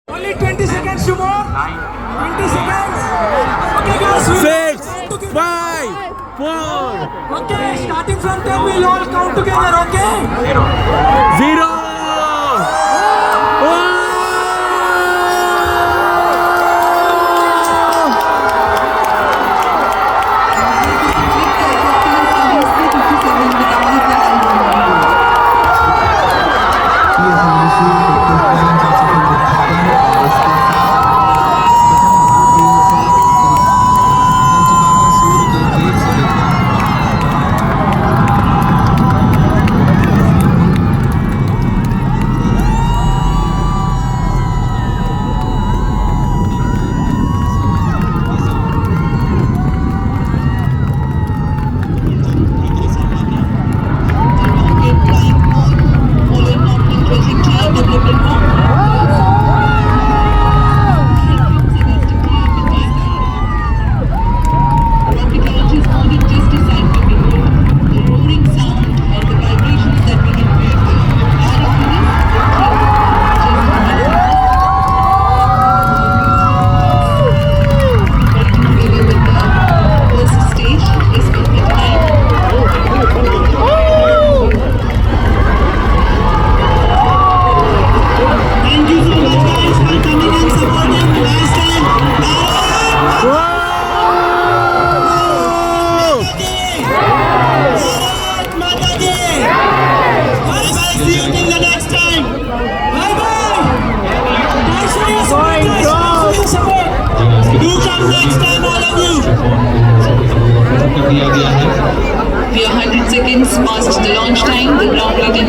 Only 20 seconds to more. 20 seconds. Okay, guys. 6, 5, 4, Okay, starting from 10, we'll all count together, okay? 0. We are 100 seconds past the launch time. The ground lead